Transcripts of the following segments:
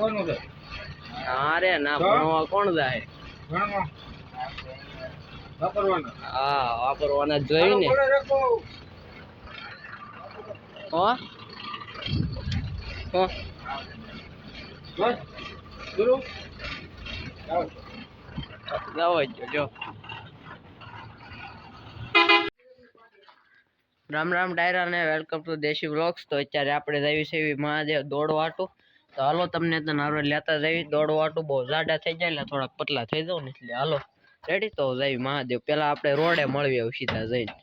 અરે ના ભણવા કોણ જાય? હા વાપરવાના જોઈ ને. હો હો જો રામ રામ ડાયરા ને વેલકમ ટુ દેશી વ્લોગ્સ. તો અત્યારે આપણે જઈએ છીએ મહાદેવ દોડવા હાટું. તો હાલો તમને તો નારો લેતા જઈએ દોડવા હાટું. બહુ જાડા થઈ જાય એટલે થોડાક પતલા થઈ જાવ ને એટલે હાલો રેડી. તો જઈ મહાદેવ પેલા આપણે રોડે મળવી સીધા જઈને.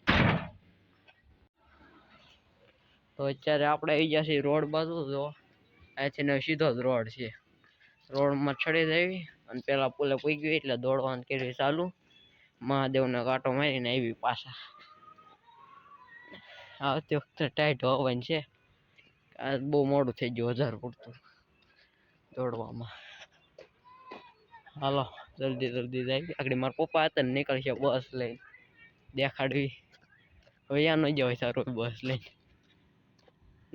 તો અત્યારે આપણે આવી ગયા છીએ રોડ બાજુ. જો અહીંથી સીધો જ રોડ છે. રોડમાં ચડી જવી અને પેલા પુલે પૂગી એટલે દોડવાનું કરી ચાલુ. મહાદેવને કાંટો મારીને આવી પાછા. આવતી વખતે ટાઈટ હોવાનું છે. આ બહુ મોડું થઈ ગયું 1000 પૂરતું દોડવામાં. હાલો જલ્દી જલ્દી જાય. આગળ મારા પપ્પા હતા ને નીકળશે બસ લઈને દેખાડવી. હવે યા ન જવાય સારું બસ લઈને.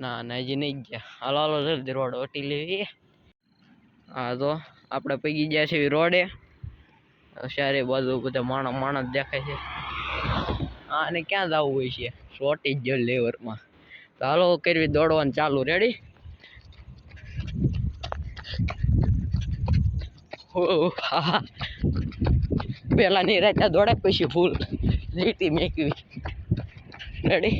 ના ના હજી નહીં ગયા. હાલો હાલો જલ્દી રોડ વટી લેવી. હા તો આપણે પગી ગયા છે રોડે. ચારે બાજુ બધા માણસ દેખાય છે. હા અને ક્યાં જવું હોય છે? શોર્ટેજ જ લેવરમાં. તો હાલો કરવી દોડવાનું ચાલુ. રેડી? પેલા ની રાત દોડે પછી ફૂલ લીટી મેકવી. રેડી?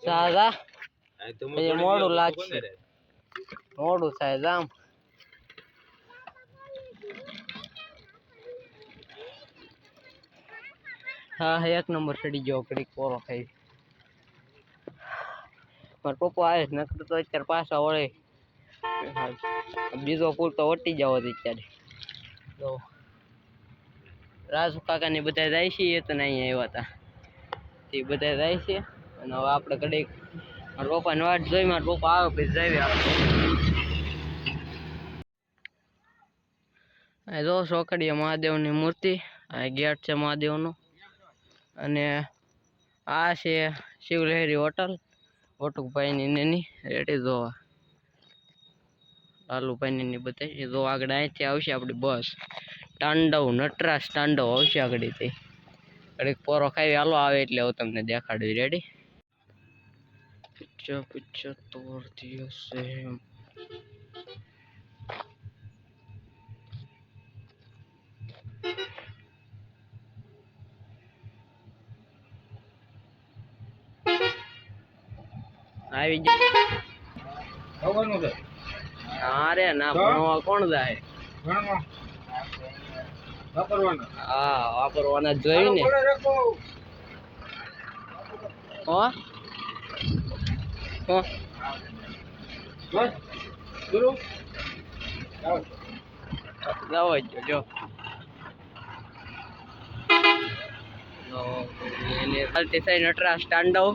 સાદા મોડું લાગશે. મોડું થાય જામ. હા એક નંબર ચડી ગયો. ઘડીક પોરો ખાઈ. મારા પપ્પા આવે નકર તો અત્યારે પાછા વળે. બીજો પુલ તો વટી જાવ અત્યારે. તો રાજુ કાકા ને બધા જાય છે. એ તો નહીં આવ્યા હતા. એ બધા જાય છે અને હવે આપણે ઘડીક મારા પપ્પાની વાટ જોઈ. મારા પપ્પા આવે પછી જઈએ આપણે. આ જો સોકડીએ મહાદેવની મૂર્તિ. આ ગેટ છે મહાદેવનો. અને આ છે શિવલહેરી હોટલ વટુકભાઈની એની રેડી. જોવા લાલુભાઈની બતાવી. જો આગળ અહીંથી આવશે આપણી બસ. તાંડવ નટરાજ તાંડવ આવશે આગળથી. ઘડીક પોરો ખાઈ હાલો આવે એટલે હું તમને દેખાડવી. રેડી? પિક્ચર પિક્ચર તોડ દિયો છે. આવી જાય. અરે ના ભણવા કોણ જાય? હા વાપરવાના જોઈ ને. હો હો જો નટરાજ તાંડવ.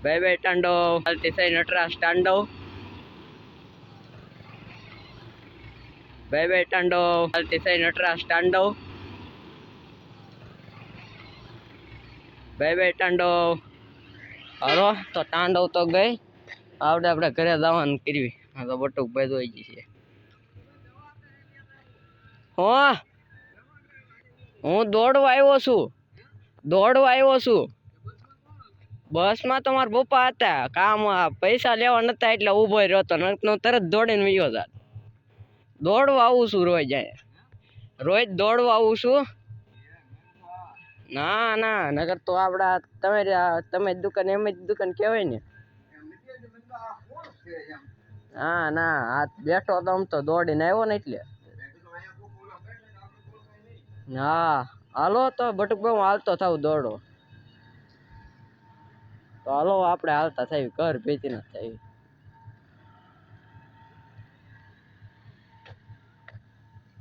બાય બાય તાંડવ. નટરાજ તાંડવ. બાય બાય તાંડવ. નટરાજ તાંડવ. બાય બાય તાંડવ. હાલો તો તાંડવ તો ગઈ. આપણે ઘરે જવાનું કરવી. હા તો બટુકભાઈ જોઈ ગઈ છે. હું દોડવા આવ્યો છું. બસમાં તો મારા પપ્પા હતા. કામ પૈસા લેવા નતા એટલે ઉભો રહ્યો હતો. તરત દોડીને વયો જાત. દોડવા આવું છું રોજ. રોજ દોડવા આવું છું. ના ના નગર તો આપડા તમે દુકાન એમ જ દુકાન કહેવાય ને. હા ના આ બેઠો તો આમ તો દોડીને આવ્યો ને એટલે. હા હાલો તો બટુકભાઈ હું હાલતો થાવ દોડો. તો હાલો આપણે હાલતા થઈ. ઘર ભેતી ના થઈ.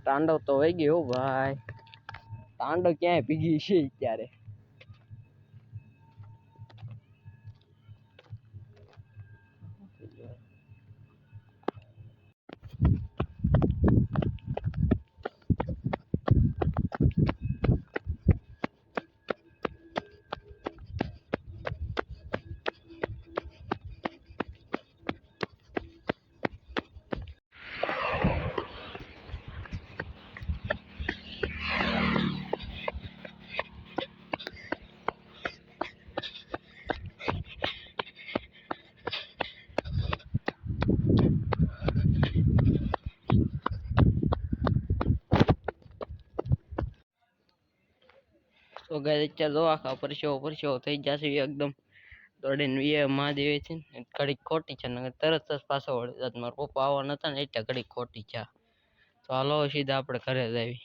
તાંડવ તો વહી ગયો ભાઈ. તાંડવ ક્યાંય ભીગી છે અત્યારે. તો ગાય અત્યારે દવા ખા પરસેવો થઈ જશે એકદમ દોડીને મહાદેવે છે ને ઘડીક ખોટી છે ને તરત જ પાછો વળી જાત મારા પપ્પા આવવાના હતા ને એટલે ઘડીક ખોટી છે તો હાલો સીધા આપણે ઘરે જ આવી